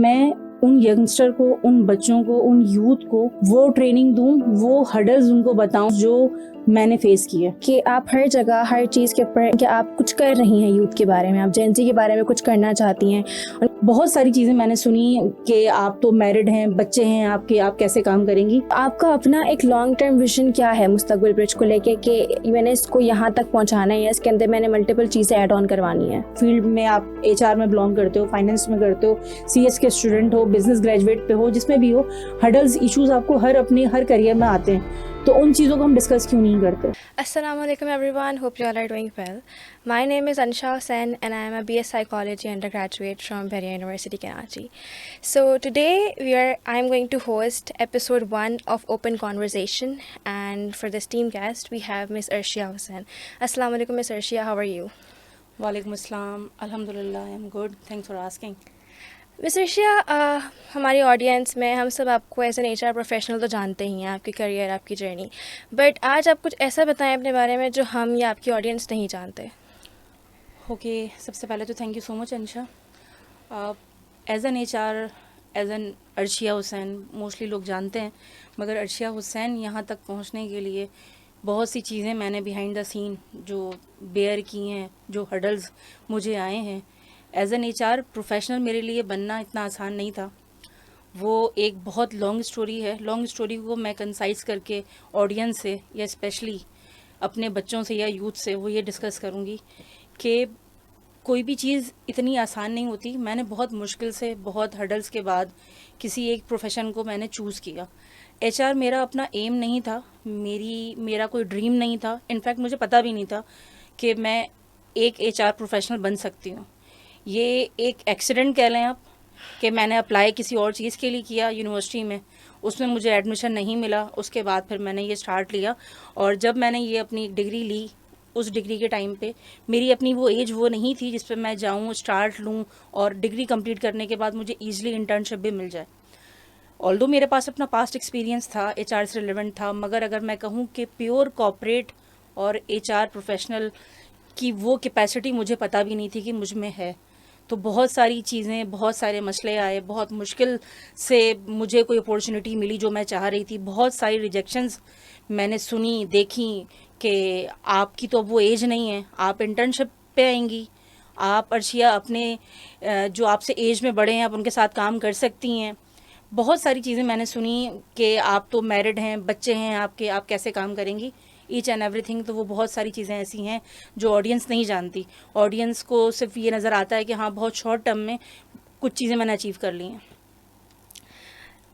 मैं उन यंगस्टर को, उन बच्चों को, उन यूथ को वो ट्रेनिंग दूं, वो हर्डल्स उनको बताऊं जो मैंने फेस किए। कि आप हर जगह हर चीज़ के ऊपर कि आप कुछ कर रही हैं यूथ के बारे में, आप जेन-ज़ी के बारे में कुछ करना चाहती हैं। बहुत सारी चीज़ें मैंने सुनी कि आप तो मैरिड हैं, बच्चे हैं आपके, आप कैसे काम करेंगी। आपका अपना एक लॉन्ग टर्म विजन क्या है मुस्तकबिल ब्रिज को लेके कि मैंने इसको यहाँ तक पहुँचाना है या इसके अंदर मैंने मल्टीपल चीज़ें ऐड ऑन करवानी है? फील्ड में आप HR में बिलोंग करते हो, फाइनेंस में करते हो, CS के स्टूडेंट हो, बिजनेस ग्रेजुएट पे हो, जिसमें भी हो, हर्डल्स इश्यूज आपको हर करियर में आते हैं, तो उन चीज़ों को हम डिस्कस क्यों नहीं करते। Assalamualaikum everyone, hope you all are doing well. My name is Ansha Hussain and I am a BS Psychology undergraduate from Bahria University, Karachi. So today I am going to host episode 1 of Open Conversation, and for this team guest we have Miss Arshia Hussain. Assalamualaikum Miss Arshia, how are you? वालेकुम अस्सलाम, अल्हम्दुलिल्लाह, I am good, thanks for asking. Miss Arshiya, हमारी audience में हम सब आपको as an HR professional तो जानते ही हैं, आपकी करियर, आपकी जर्नी, बट आज आप कुछ ऐसा बताएं अपने बारे में जो हम या आपकी ऑडियंस नहीं जानते। ओके, सबसे पहले तो thank you so much Ansha. As an HR, as an Arshiya Hussain mostly लोग जानते हैं, मगर अर्शिया हुसैन यहाँ तक पहुँचने के लिए बहुत सी चीज़ें मैंने बिहाइंड द सीन जो बेयर की हैं, जो हर्डल्स मुझे आए हैं। एज एन HR प्रोफेशनल मेरे लिए बनना इतना आसान नहीं था। वो एक बहुत लॉन्ग स्टोरी है। लॉन्ग स्टोरी को मैं कंसाइज करके ऑडियंस से या स्पेशली अपने बच्चों से या यूथ से वो ये डिस्कस करूँगी कि कोई भी चीज़ इतनी आसान नहीं होती। मैंने बहुत मुश्किल से, बहुत हर्डल्स के बाद किसी एक प्रोफेशन को मैंने चूज़ किया। HR मेरा अपना एम नहीं था, मेरा कोई ड्रीम नहीं था। इनफैक्ट मुझे पता भी नहीं था कि मैं एक HR प्रोफेशनल बन सकती हूँ। ये एक एक्सीडेंट कह लें आप कि मैंने अप्लाई किसी और चीज़ के लिए किया यूनिवर्सिटी में, उसमें मुझे एडमिशन नहीं मिला। उसके बाद फिर मैंने ये स्टार्ट लिया, और जब मैंने ये अपनी डिग्री ली, उस डिग्री के टाइम पे मेरी अपनी वो एज वो नहीं थी जिस पे मैं जाऊँ, स्टार्ट लूँ और डिग्री कंप्लीट करने के बाद मुझे ईजिली इंटर्नशिप भी मिल जाए। ऑल्दो मेरे पास अपना पास्ट एक्सपीरियंस था, HR से रिलेवेंट था, मगर अगर मैं कहूँ कि प्योर कॉर्पोरेट और HR प्रोफेशनल की वो कैपेसिटी मुझे पता भी नहीं थी कि मुझ में है। तो बहुत सारी चीज़ें, बहुत सारे मसले आए, बहुत मुश्किल से मुझे कोई अपॉर्चुनिटी मिली जो मैं चाह रही थी। बहुत सारी रिजेक्शंस मैंने सुनी, देखी कि आपकी तो अब वो एज नहीं है, आप इंटर्नशिप पे आएंगी, आप अर्शिया अपने जो आपसे एज में बड़े हैं आप उनके साथ काम कर सकती हैं। बहुत सारी चीज़ें मैंने सुनी कि आप तो मैरिड हैं, बच्चे हैं आपके, आप कैसे काम करेंगी, ईच एंड एवरीथिंग। तो वो बहुत सारी चीज़ें ऐसी हैं जो ऑडियंस नहीं जानती। ऑडियंस को सिर्फ ये नज़र आता है कि हाँ बहुत शॉर्ट टर्म में कुछ चीज़ें मैंने अचीव कर ली हैं।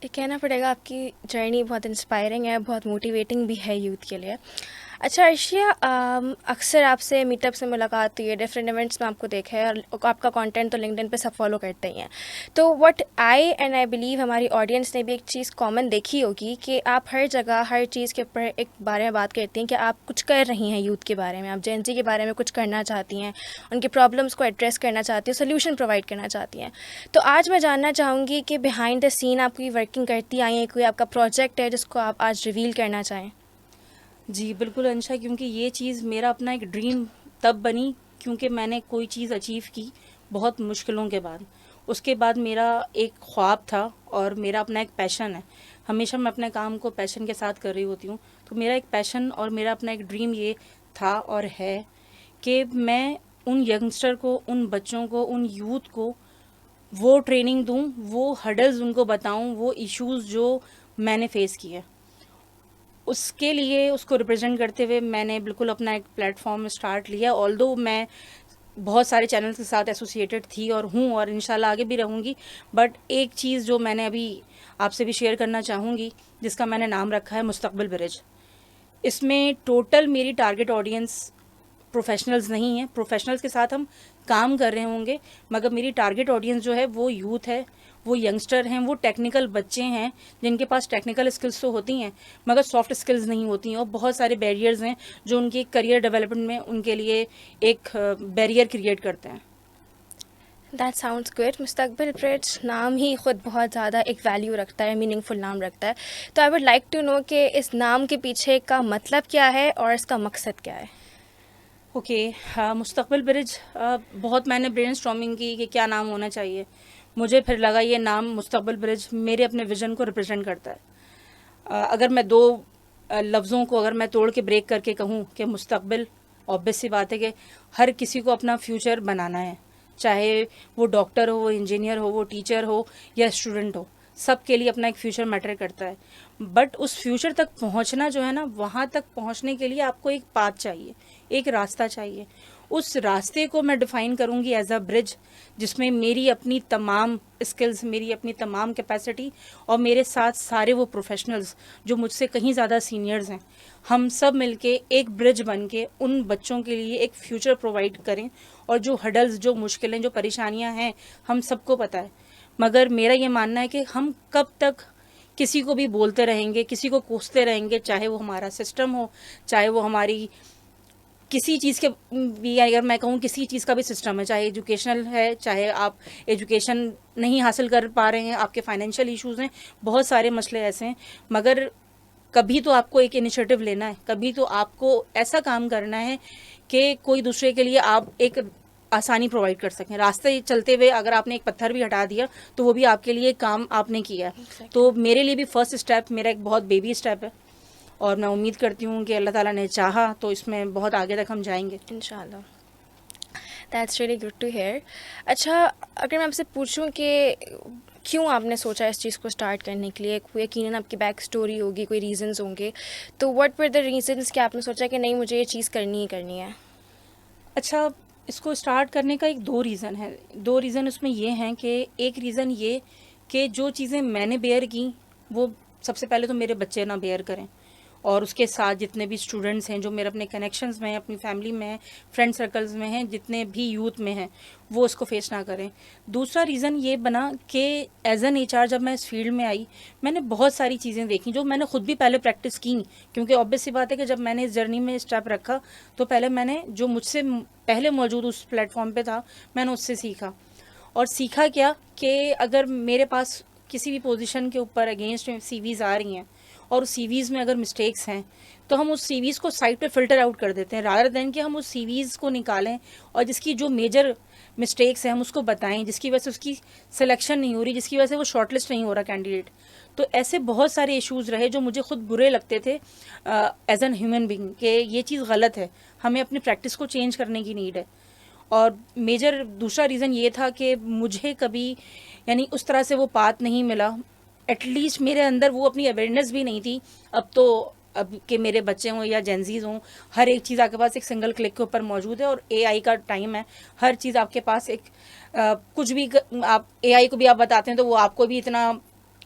ये कहना पड़ेगा आपकी जर्नी बहुत इंस्पायरिंग है, बहुत मोटिवेटिंग भी है यूथ के लिए। अच्छा अर्शिया, अक्सर आपसे मीटअप से मुलाकात हुई है, डिफरेंट इवेंट्स में आपको देखा है, और आपका कंटेंट तो लिंक्डइन पे सब फॉलो करते ही हैं। तो व्हाट आई बिलीव हमारी ऑडियंस ने भी एक चीज़ कॉमन देखी होगी कि आप हर जगह हर चीज़ के ऊपर एक बारे में बात करती हैं कि आप कुछ कर रही हैं यूथ के बारे में, आप जेन-ज़ी के बारे में कुछ करना चाहती हैं, उनकी प्रॉब्लम्स को एड्रेस करना चाहती हैं, सोल्यूशन प्रोवाइड करना चाहती हैं। तो आज मैं जानना चाहूँगी कि बिहाइंड द सीन आप कोई वर्किंग करती आई हैं, कोई आपका प्रोजेक्ट है जिसको आप आज रिवील करना चाहें? जी बिल्कुल अंशा, क्योंकि ये चीज़ मेरा अपना एक ड्रीम तब बनी क्योंकि मैंने कोई चीज़ अचीव की बहुत मुश्किलों के बाद। उसके बाद मेरा एक ख्वाब था और मेरा अपना एक पैशन है। हमेशा मैं अपने काम को पैशन के साथ कर रही होती हूँ। तो मेरा एक पैशन और मेरा अपना एक ड्रीम ये था और है कि मैं उन यंगस्टर को, उन बच्चों को, उन यूथ को वो ट्रेनिंग दूँ, वो हर्डल्स उनको बताऊँ, वो इश्यूज़ जो मैंने फ़ेस किए। उसके लिए, उसको रिप्रेजेंट करते हुए मैंने बिल्कुल अपना एक प्लेटफॉर्म स्टार्ट लिया। ऑल्दो मैं बहुत सारे चैनल्स के साथ एसोसिएटेड थी और हूँ और इंशाल्लाह आगे भी रहूँगी, बट एक चीज़ जो मैंने अभी आपसे भी शेयर करना चाहूँगी, जिसका मैंने नाम रखा है मुस्तकबिल ब्रिज। इसमें टोटल मेरी टारगेट ऑडियंस प्रोफेशनल्स नहीं है। प्रोफेशनल्स के साथ हम काम कर रहे होंगे, मगर मेरी टारगेट ऑडियंस जो है वो यूथ है, वो यंगस्टर हैं, वो टेक्निकल बच्चे हैं जिनके पास टेक्निकल स्किल्स तो होती हैं मगर सॉफ्ट स्किल्स नहीं होती हैं, और बहुत सारे बैरियर्स हैं जो उनकी करियर डेवलपमेंट में उनके लिए एक बैरियर क्रिएट करते हैं। That sounds good. Mustaqbil bridge नाम ही खुद बहुत ज़्यादा एक वैल्यू रखता है, मीनिंगफुल नाम रखता है। तो I would like to know कि इस नाम के पीछे का मतलब क्या है और इसका मकसद क्या है? ओके, मुस्तकबिल ब्रिज बहुत मैंने ब्रेनस्टॉर्मिंग की कि क्या नाम होना चाहिए। मुझे फिर लगा ये नाम मुस्तकबिल ब्रिज मेरे अपने विजन को रिप्रेजेंट करता है। अगर मैं दो लफ्ज़ों को अगर मैं तोड़ के ब्रेक करके कहूँ कि मुस्तकबिल, ऑब्वियस सी बात है कि हर किसी को अपना फ्यूचर बनाना है, चाहे वो डॉक्टर हो, वो इंजीनियर हो, वो टीचर हो या स्टूडेंट हो, सब के लिए अपना एक फ्यूचर मैटर करता है। बट उस फ्यूचर तक पहुंचना जो है ना, वहाँ तक पहुंचने के लिए आपको एक पाथ चाहिए, एक रास्ता चाहिए। उस रास्ते को मैं डिफ़ाइन करूँगी एज अ ब्रिज, जिसमें मेरी अपनी तमाम स्किल्स, मेरी अपनी तमाम कैपेसिटी और मेरे साथ सारे वो प्रोफेशनल्स जो मुझसे कहीं ज़्यादा सीनियर्स हैं, हम सब मिलके एक ब्रिज बन के उन बच्चों के लिए एक फ्यूचर प्रोवाइड करें। और जो हडल्स, जो मुश्किलें, जो परेशानियां हैं, हम सबको पता है, मगर मेरा ये मानना है कि हम कब तक किसी को भी बोलते रहेंगे, किसी को कोसते रहेंगे, चाहे वो हमारा सिस्टम हो, चाहे वो हमारी किसी चीज़ के भी, अगर मैं कहूँ किसी चीज़ का भी सिस्टम है, चाहे एजुकेशनल है, चाहे आप एजुकेशन नहीं हासिल कर पा रहे हैं, आपके फाइनेंशियल इश्यूज़ हैं, बहुत सारे मसले ऐसे हैं, मगर कभी तो आपको एक इनिशिएटिव लेना है, कभी तो आपको ऐसा काम करना है कि कोई दूसरे के लिए आप एक आसानी प्रोवाइड कर सकें। रास्ते चलते हुए अगर आपने एक पत्थर भी हटा दिया तो वो भी आपके लिए काम आपने किया है। तो मेरे लिए भी फर्स्ट स्टेप मेरा एक बहुत बेबी स्टेप है और मैं उम्मीद करती हूँ कि अल्लाह ताला ने चाहा तो इसमें बहुत आगे तक हम जाएंगे इंशाल्लाह। That's really good to hear. अच्छा, अगर मैं आपसे पूछूं कि क्यों आपने सोचा इस चीज़ को स्टार्ट करने के लिए, कोई यकीनन आपकी बैक स्टोरी होगी, कोई रीजंस होंगे, तो व्हाट वर द रीजंस कि आपने सोचा कि नहीं, मुझे ये चीज़ करनी ही करनी है? अच्छा, इसको स्टार्ट करने का एक दो रीज़न है। दो रीज़न उसमें ये हैं कि एक रीज़न ये कि जो चीज़ें मैंने बेयर की वो सबसे पहले तो मेरे बच्चे ना बेयर करें, और उसके साथ जितने भी स्टूडेंट्स हैं जो मेरे अपने कनेक्शंस में हैं, अपनी फैमिली में हैं, फ्रेंड सर्कल्स में हैं, जितने भी यूथ में हैं, वो उसको फेस ना करें। दूसरा रीज़न ये बना कि एज एन एचआर जब मैं इस फील्ड में आई, मैंने बहुत सारी चीज़ें देखी जो मैंने खुद भी पहले प्रैक्टिस की, क्योंकि ऑब्वियस सी बात है कि जब मैंने इस जर्नी में स्टेप रखा तो पहले मैंने जो मुझसे पहले मौजूद उस प्लेटफॉर्म पे था, मैंने उससे सीखा। और सीखा क्या कि अगर मेरे पास किसी भी पोजीशन के ऊपर अगेंस्ट सीवीज़ आ रही हैं और उस सीवीज़ में अगर मिस्टेक्स हैं, तो हम उस सीवीज़ को साइड पे फ़िल्टर आउट कर देते हैं, रादर देन कि हम उस सीवीज़ को निकालें और जिसकी जो मेजर मिस्टेक्स हैं हम उसको बताएं, जिसकी वजह से उसकी सिलेक्शन नहीं हो रही, जिसकी वजह से वो शॉर्टलिस्ट नहीं हो रहा कैंडिडेट। तो ऐसे बहुत सारे इश्यूज़ रहे जो मुझे खुद बुरे लगते थे एज एन ह्यूमन बींग, कि ये चीज़ गलत है, हमें अपनी प्रैक्टिस को चेंज करने की नीड है। और मेजर दूसरा रीज़न ये था कि मुझे कभी यानी उस तरह से वो पाथ नहीं मिला, एटलीस्ट मेरे अंदर वो अपनी अवेयरनेस भी नहीं थी। अब तो अब के मेरे बच्चे हों या जेंजीज हों, हर एक चीज़ आपके पास एक सिंगल क्लिक के ऊपर मौजूद है और एआई का टाइम है, हर चीज़ आपके पास एक कुछ भी आप एआई को भी आप बताते हैं तो वो आपको भी इतना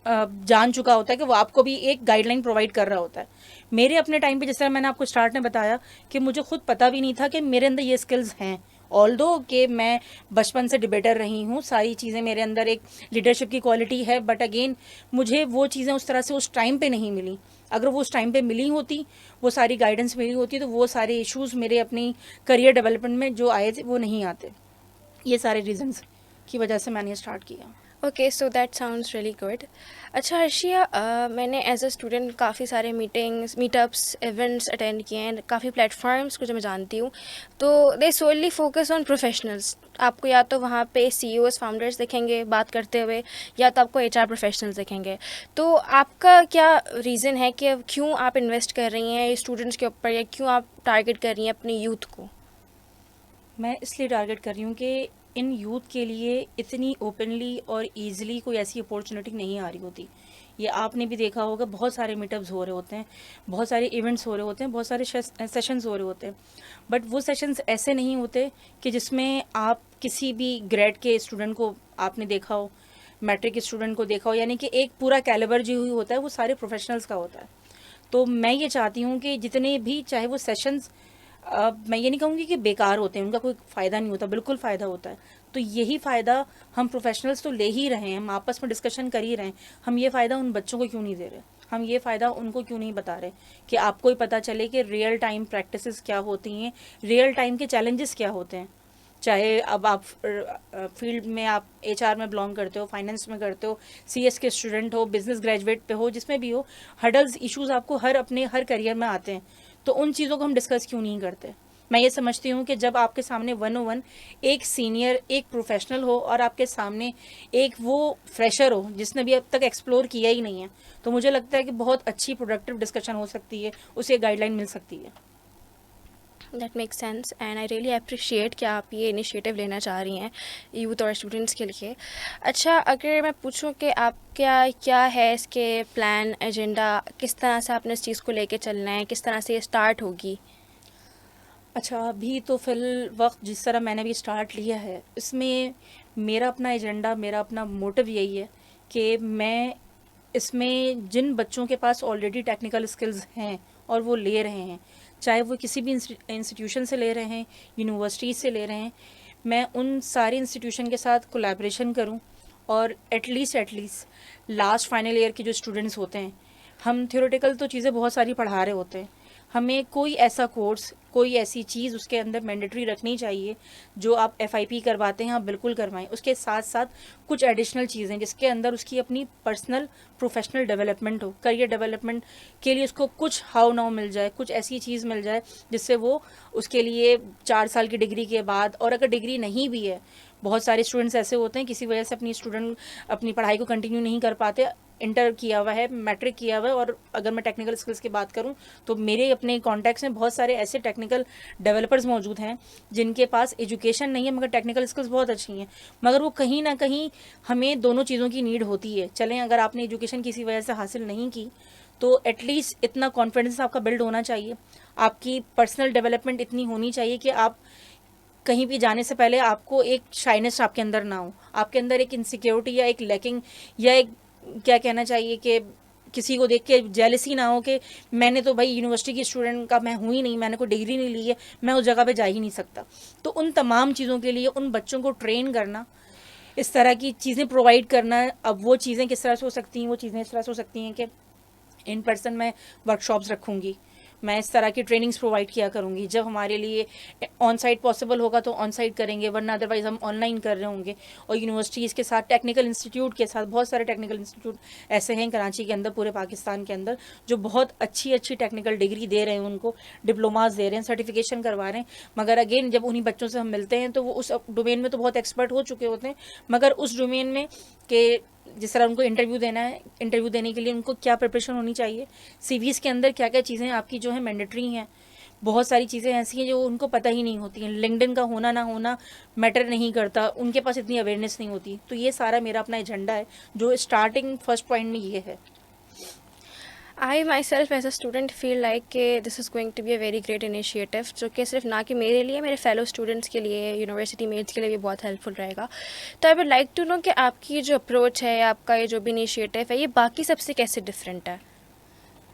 जान चुका होता है कि वो आपको भी एक गाइडलाइन प्रोवाइड कर रहा होता है। मेरे अपने टाइम पे जिस तरह मैंने आपको स्टार्ट में बताया कि मुझे खुद पता भी नहीं था कि मेरे अंदर ये स्किल्स हैं, ऑल्दो कि मैं बचपन से डिबेटर रही हूँ, सारी चीज़ें मेरे अंदर एक लीडरशिप की क्वालिटी है, बट अगेन मुझे वो चीज़ें उस तरह से उस टाइम पे नहीं मिली। अगर वो उस टाइम पे मिली होती, वो सारी गाइडेंस मिली होती, तो वो सारे इश्यूज़ मेरे अपनी करियर डेवलपमेंट में जो आए थे वो नहीं आते। ये सारे रीजंस की वजह से मैंने स्टार्ट किया। Okay, so that sounds really good. अच्छा अर्शिया, मैंने एज अ स्टूडेंट काफ़ी सारे मीटिंग्स, मीटअप्स, इवेंट्स अटेंड किए हैं, काफ़ी प्लेटफॉर्म्स को जो मैं जानती हूँ, तो दे सोली फोकस ऑन प्रोफेशनल्स। आपको या तो वहाँ पे सीईओज, फाउंडर्स दिखेंगे बात करते हुए, या तो आपको एचआर प्रोफेशनल्स दिखेंगे। तो आपका क्या रीज़न है कि क्यों आप इन्वेस्ट कर रही हैं स्टूडेंट्स के ऊपर, या क्यों आप टारगेट कर रही हैं अपनी यूथ को? मैं इसलिए टारगेट कर रही हूँ कि इन यूथ के लिए इतनी ओपनली और ईजिली कोई ऐसी अपॉर्चुनिटी नहीं आ रही होती। ये आपने भी देखा होगा, बहुत सारे मीटअप्स हो रहे होते हैं, बहुत सारे इवेंट्स हो रहे होते हैं, बहुत सारे सेशंस हो रहे होते हैं, बट वो सेशंस ऐसे नहीं होते कि जिसमें आप किसी भी ग्रेड के स्टूडेंट को आपने देखा हो, मैट्रिक के स्टूडेंट को देखा हो, यानी कि एक पूरा कैलिबर जो होता है वो सारे प्रोफेशनल्स का होता है। तो मैं ये चाहती हूँ कि जितने भी, चाहे वो सेशंस, मैं ये नहीं कहूँगी कि बेकार होते हैं, उनका कोई फ़ायदा नहीं होता, बिल्कुल फ़ायदा होता है। तो यही फ़ायदा हम प्रोफेशनल्स तो ले ही रहे हैं, हम आपस में डिस्कशन कर ही रहे हैं, हम ये फ़ायदा उन बच्चों को क्यों नहीं दे रहे, हम ये फ़ायदा उनको क्यों नहीं बता रहे कि आपको ही पता चले कि रियल टाइम प्रैक्टिसेस क्या होती हैं, रियल टाइम के चैलेंजेस क्या होते हैं। चाहे अब आप फील्ड में, आप एचआर में बिलोंग करते हो, फाइनेंस में करते हो, सीएस के स्टूडेंट हो, बिजनेस ग्रेजुएट पे हो, जिसमें भी हो, हडल्स, इश्यूज आपको हर करियर में आते हैं। तो उन चीज़ों को हम डिस्कस क्यों नहीं करते? मैं ये समझती हूँ कि जब आपके सामने 101 एक सीनियर, एक प्रोफेशनल हो और आपके सामने एक वो फ्रेशर हो जिसने भी अब तक एक्सप्लोर किया ही नहीं है, तो मुझे लगता है कि बहुत अच्छी प्रोडक्टिव डिस्कशन हो सकती है, उसे गाइडलाइन मिल सकती है। That make sense and I really appreciate कि आप ये इनिशिएटिव लेना चाह रही हैं यूथ और स्टूडेंट्स के लिए। अच्छा, अगर मैं पूछूं कि आप क्या क्या है इसके प्लान, एजेंडा, किस तरह से आपने इस चीज़ को लेके चलना है, किस तरह से ये स्टार्ट होगी? अच्छा, अभी तो फिल वक्त जिस तरह मैंने भी स्टार्ट लिया है, इसमें मेरा अपना एजेंडा, मेरा अपना मोटिव यही है कि मैं इसमें जिन बच्चों के पास ऑलरेडी टेक्निकल स्किल्स हैं और वो ले रहे हैं, चाहे वो किसी भी इंस्टीट्यूशन से ले रहे हैं, यूनिवर्सिटीज़ से ले रहे हैं, मैं उन सारे इंस्टीट्यूशन के साथ कोलैबोरेशन करूं और एटलीस्ट लास्ट फाइनल ईयर के जो स्टूडेंट्स होते हैं, हम थ्योरेटिकल तो चीज़ें बहुत सारी पढ़ा रहे होते हैं, हमें कोई ऐसा कोर्स, कोई ऐसी चीज़ उसके अंदर मैंडेटरी रखनी चाहिए जो आप FIP करवाते हैं आप बिल्कुल करवाएं। उसके साथ साथ कुछ एडिशनल चीज़ें जिसके अंदर उसकी अपनी पर्सनल प्रोफेशनल डेवलपमेंट हो, करियर डेवलपमेंट के लिए उसको कुछ हाउ नाउ मिल जाए, कुछ ऐसी चीज़ मिल जाए जिससे वो उसके लिए 4 साल की डिग्री के बाद, और अगर डिग्री नहीं भी है, बहुत सारे स्टूडेंट्स ऐसे होते हैं किसी वजह से अपनी पढ़ाई को कंटिन्यू नहीं कर पाते, इंटर किया हुआ है, मैट्रिक किया हुआ है, और अगर मैं टेक्निकल स्किल्स की बात करूं तो मेरे अपने कॉन्टैक्ट्स में बहुत सारे ऐसे टेक्निकल डेवलपर्स मौजूद हैं जिनके पास एजुकेशन नहीं है मगर टेक्निकल स्किल्स बहुत अच्छी हैं, मगर वो कहीं ना कहीं, हमें दोनों चीज़ों की नीड होती है। चलें, अगर आपने एजुकेशन किसी वजह से हासिल नहीं की तो एटलीस्ट इतना कॉन्फिडेंस आपका बिल्ड होना चाहिए, आपकी पर्सनल डेवलपमेंट इतनी होनी चाहिए कि आप कहीं भी जाने से पहले आपको एक शाइनेस आपके अंदर ना हो, आपके अंदर एक इनसिक्योरिटी या एक लैकिंग या एक, क्या कहना चाहिए कि किसी को देख के जेलसी ना हो कि मैंने तो भाई यूनिवर्सिटी की स्टूडेंट का मैं हूँ ही नहीं, मैंने कोई डिग्री नहीं ली है, मैं उस जगह पे जा ही नहीं सकता। तो उन तमाम चीज़ों के लिए उन बच्चों को ट्रेन करना, इस तरह की चीज़ें प्रोवाइड करना। अब वो चीज़ें किस तरह से हो सकती हैं, वो चीज़ें इस तरह से हो सकती हैं कि इन पर्सन मैं वर्कशॉप्स रखूँगी, मैं इस तरह की ट्रेनिंग्स प्रोवाइड किया करूँगी, जब हमारे लिए ऑन साइट पॉसिबल होगा तो ऑन साइट करेंगे, वरना अदरवाइज़ हम ऑनलाइन कर रहे होंगे। और यूनिवर्सिटीज़ के साथ, टेक्निकल इंस्टीट्यूट के साथ, बहुत सारे टेक्निकल इंस्टीट्यूट ऐसे हैं कराची के अंदर, पूरे पाकिस्तान के अंदर, जो बहुत अच्छी अच्छी टेक्निकल डिग्री दे रहे हैं, उनको डिप्लोमास दे रहे हैं, सर्टिफिकेशन करवा रहे हैं। मगर अगेन जब उन्हीं बच्चों से हम मिलते हैं तो वो उस डोमेन में तो बहुत एक्सपर्ट हो चुके होते हैं, मगर उस डोमेन में के जिस तरह उनको इंटरव्यू देना है, इंटरव्यू देने के लिए उनको क्या प्रिपरेशन होनी चाहिए, CVs के अंदर क्या क्या चीज़ें आपकी जो है मैंडेटरी हैं, बहुत सारी चीज़ें ऐसी हैं जो उनको पता ही नहीं होती हैं। लिंक्डइन का होना ना होना मैटर नहीं करता, उनके पास इतनी अवेयरनेस नहीं होती। तो ये सारा मेरा अपना एजेंडा है जो स्टार्टिंग फर्स्ट पॉइंट में ये है। I myself as a student feel like कि this is going to be a very great initiative, जो कि सिर्फ ना कि मेरे लिए, मेरे फेलो स्टूडेंट्स के लिए, यूनिवर्सिटी मेट्स के लिए भी बहुत हेल्पफुल रहेगा। तो I would like to know कि आपकी जो अप्रोच है, आपका ये जो भी इनिशिएटिव है, ये बाकी सबसे कैसे डिफरेंट है?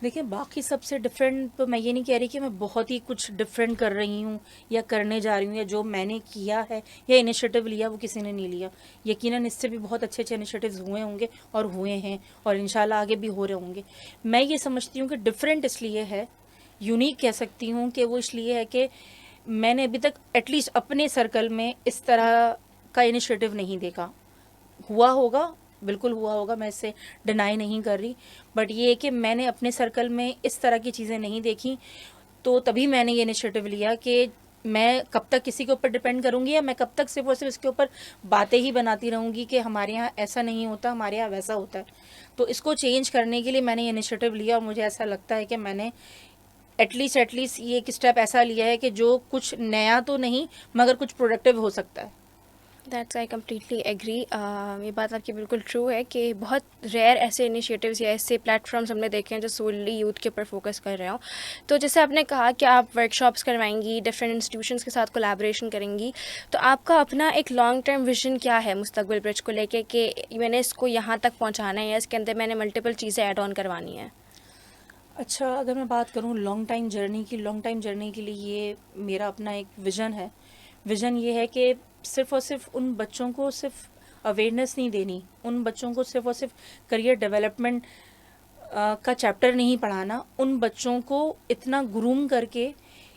देखिए, बाकी सबसे डिफरेंट तो मैं ये नहीं कह रही कि मैं बहुत ही कुछ डिफरेंट कर रही हूँ या करने जा रही हूँ, या जो मैंने किया है या इनिशिएटिव लिया वो किसी ने नहीं लिया। यकीनन इससे भी बहुत अच्छे अच्छे इनिशिएटिव्स हुए होंगे और हुए हैं, और इंशाल्लाह आगे भी हो रहे होंगे। मैं ये समझती हूँ कि डिफरेंट इसलिए है, यूनिक कह सकती हूँ कि वो इसलिए है कि मैंने अभी तक एटलीस्ट अपने सर्कल में इस तरह का इनिशिएटिव नहीं देखा। हुआ होगा, बिल्कुल हुआ होगा, मैं इससे डिनाई नहीं कर रही, बट ये है कि मैंने अपने सर्कल में इस तरह की चीज़ें नहीं देखी। तो तभी मैंने ये इनिशिएटिव लिया कि मैं कब तक किसी के ऊपर डिपेंड करूँगी, या मैं कब तक सिर्फ और सिर्फ इसके ऊपर बातें ही बनाती रहूँगी कि हमारे यहाँ ऐसा नहीं होता, हमारे यहाँ वैसा होता है। तो इसको चेंज करने के लिए मैंने ये इनिशिएटिव लिया, और मुझे ऐसा लगता है कि मैंने एटलीस्ट ये एक स्टेप ऐसा लिया है कि जो कुछ नया तो नहीं मगर कुछ प्रोडक्टिव हो सकता है। That's I completely agree. ये बात आपकी बिल्कुल ट्रू है कि बहुत रेयर ऐसे इनिशिएटिव्स या ऐसे प्लेटफॉर्म्स हमने देखे हैं जो सोली यूथ के ऊपर फोकस कर रहे हो। तो जैसे आपने कहा कि आप वर्कशॉप्स करवाएंगी, डिफरेंट इंस्टीट्यूशंस के साथ कोलैबोरेशन करेंगी, तो आपका अपना एक लॉन्ग टर्म विजन क्या है मुस्तकबिल ब्रिज को लेके कि मैंने इसको यहाँ तक पहुँचाना है या इसके अंदर मैंने मल्टीपल चीज़ें ऐड ऑन करवानी है? अच्छा, अगर मैं बात करूँ लॉन्ग टाइम जर्नी के लिए ये मेरा अपना एक विज़न है। विज़न ये है कि सिर्फ़ और सिर्फ उन बच्चों को सिर्फ अवेयरनेस नहीं देनी, उन बच्चों को सिर्फ और सिर्फ करियर डेवलपमेंट का चैप्टर नहीं पढ़ाना, उन बच्चों को इतना ग्रूम करके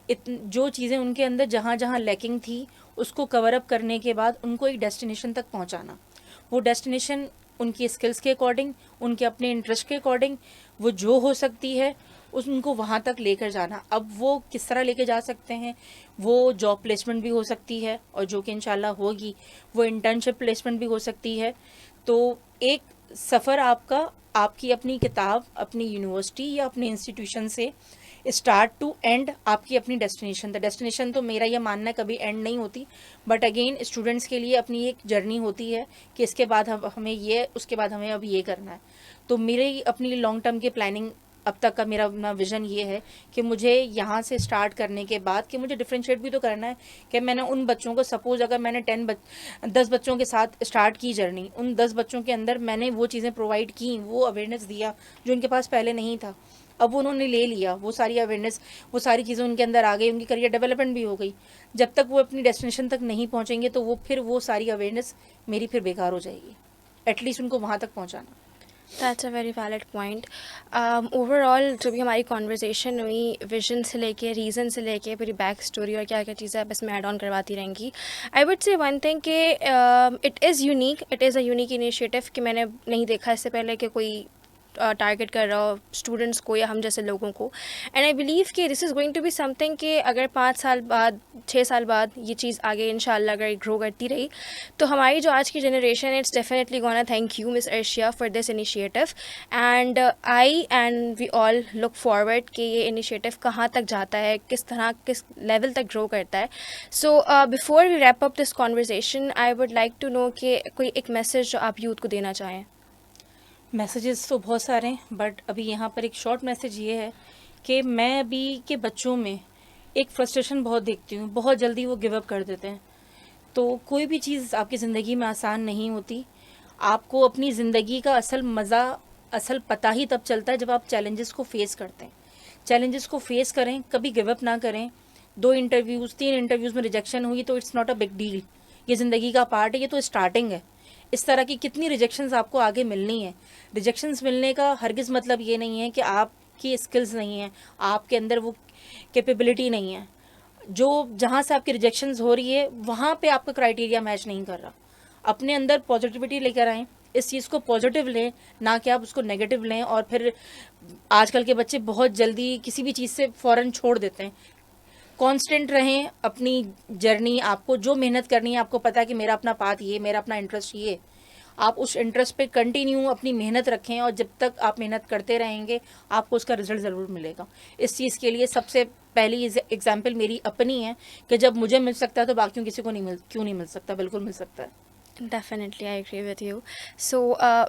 जो चीज़ें उनके अंदर जहाँ जहाँ लैकिंग थी उसको कवर अप करने के बाद उनको एक डेस्टिनेशन तक पहुँचाना। वो डेस्टिनेशन उनकी स्किल्स के अकॉर्डिंग, उनके अपने इंटरेस्ट के अकॉर्डिंग वो जो हो सकती है उनको वहाँ तक लेकर जाना। अब वो किस तरह लेके जा सकते हैं, वो जॉब प्लेसमेंट भी हो सकती है, और जो कि इंशाल्लाह होगी, वो इंटर्नशिप प्लेसमेंट भी हो सकती है। तो एक सफ़र आपका, आपकी अपनी किताब, अपनी यूनिवर्सिटी या अपने इंस्टीट्यूशन से स्टार्ट टू एंड आपकी अपनी डेस्टिनेशन। द डेस्टिनेशन तो मेरा यह मानना है कभी एंड नहीं होती, बट अगेन स्टूडेंट्स के लिए अपनी एक जर्नी होती है कि इसके बाद हमें ये, उसके बाद हमें अब ये करना है। तो मेरी अपनी लॉन्ग टर्म की प्लानिंग अब तक का मेरा अपना विज़न ये है कि मुझे यहाँ से स्टार्ट करने के बाद कि मुझे डिफ्रेंशिएट भी तो करना है कि मैंने उन बच्चों को, सपोज़ अगर मैंने 10 बच्चों के साथ स्टार्ट की जर्नी, उन 10 बच्चों के अंदर मैंने वो चीज़ें प्रोवाइड की, वो अवेयरनेस दिया जो उनके पास पहले नहीं था। अब उन्होंने ले लिया वो सारी अवेयरनेस, वो सारी चीज़ें उनके अंदर आ गई, उनकी करियर डेवलपमेंट भी हो गई। जब तक वो अपनी डेस्टिनेशन तक नहीं पहुँचेंगे तो वो सारी अवेयरनेस मेरी फिर बेकार हो जाएगी। एटलीस्ट उनको वहाँ तक पहुँचाना। That's a very valid point. Overall जो भी हमारी कॉन्वर्जेसन हुई, विजन से लेके, रीज़न से लेके, पूरी बैक स्टोरी और क्या क्या चीज़ें आप इसमें ऐड ऑन करवाती रहेंगी। I would say one thing कि it is unique, it is a unique initiative कि मैंने नहीं देखा इससे पहले कि कोई टारगेट कर रहा हो स्टूडेंट्स को या हम जैसे लोगों को। एंड आई बिलीव कि this is going to be something कि अगर 5 साल बाद, 6 साल बाद ये चीज़ आगे इंशाल्लाह अगर ग्रो करती रही, तो हमारी जो आज की generation, it's definitely gonna thank you miss Arshiya for this initiative. And I and we all look forward कि ये इनिशिएटिव कहाँ तक जाता है, किस तरह, किस लेवल तक ग्रो करता है। So before we wrap up this conversation, I would like to know कि कोई एक मैसेज जो आप यूथ को देना चाहें। मैसेजेस तो बहुत सारे हैं, बट अभी यहाँ पर एक शॉर्ट मैसेज ये है कि मैं अभी के बच्चों में एक फ्रस्ट्रेशन बहुत देखती हूँ, बहुत जल्दी वो गिव अप कर देते हैं। तो कोई भी चीज़ आपकी ज़िंदगी में आसान नहीं होती। आपको अपनी ज़िंदगी का असल मज़ा, असल पता ही तब चलता है जब आप चैलेंजेस को फेस करते हैं। चैलेंजेस को फेस करें, कभी गिव अप ना करें। 2 इंटरव्यूज़, 3 इंटरव्यूज़ में रिजेक्शन हुई तो it's not a big deal, ये ज़िंदगी का पार्ट है, ये तो स्टार्टिंग है। इस तरह की कितनी रिजेक्शंस आपको आगे मिलनी है। रिजेक्शंस मिलने का हरगिज़ मतलब ये नहीं है कि आपकी स्किल्स नहीं है, आपके अंदर वो कैपेबिलिटी नहीं है। जो जहाँ से आपकी रिजेक्शंस हो रही है वहाँ पे आपका क्राइटेरिया मैच नहीं कर रहा। अपने अंदर पॉजिटिविटी लेकर आएँ, इस चीज़ को पॉजिटिव लें, ना कि आप उसको नेगेटिव लें। और फिर आजकल के बच्चे बहुत जल्दी किसी भी चीज़ से फ़ौरन छोड़ देते हैं। कांस्टेंट रहें अपनी जर्नी, आपको जो मेहनत करनी है, आपको पता है कि मेरा अपना पाथ ये, मेरा अपना इंटरेस्ट ये, आप उस इंटरेस्ट पे कंटिन्यू अपनी मेहनत रखें, और जब तक आप मेहनत करते रहेंगे आपको उसका रिजल्ट ज़रूर मिलेगा। इस चीज़ के लिए सबसे पहली एग्जाम्पल मेरी अपनी है कि जब मुझे मिल सकता है तो बाकियों किसी को क्यों नहीं मिल सकता, बिल्कुल मिल सकता है। Definitely, I agree with you. So,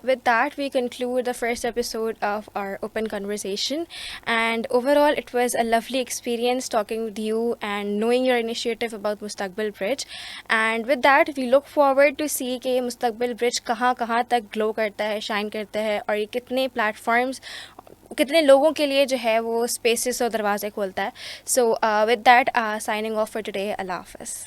with that, we conclude the first episode of our open conversation. And overall, it was a lovely experience talking with you and knowing your initiative about Mustaqbal Bridge. And with that, we look forward to see कि Mustaqbal Bridge कहाँ कहाँ तक glow करता है, shine करता है, और ये कितने platforms, कितने लोगों के लिए जो है वो spaces और दरवाजे खोलता है. So, with that, signing off for today. Allah Hafiz.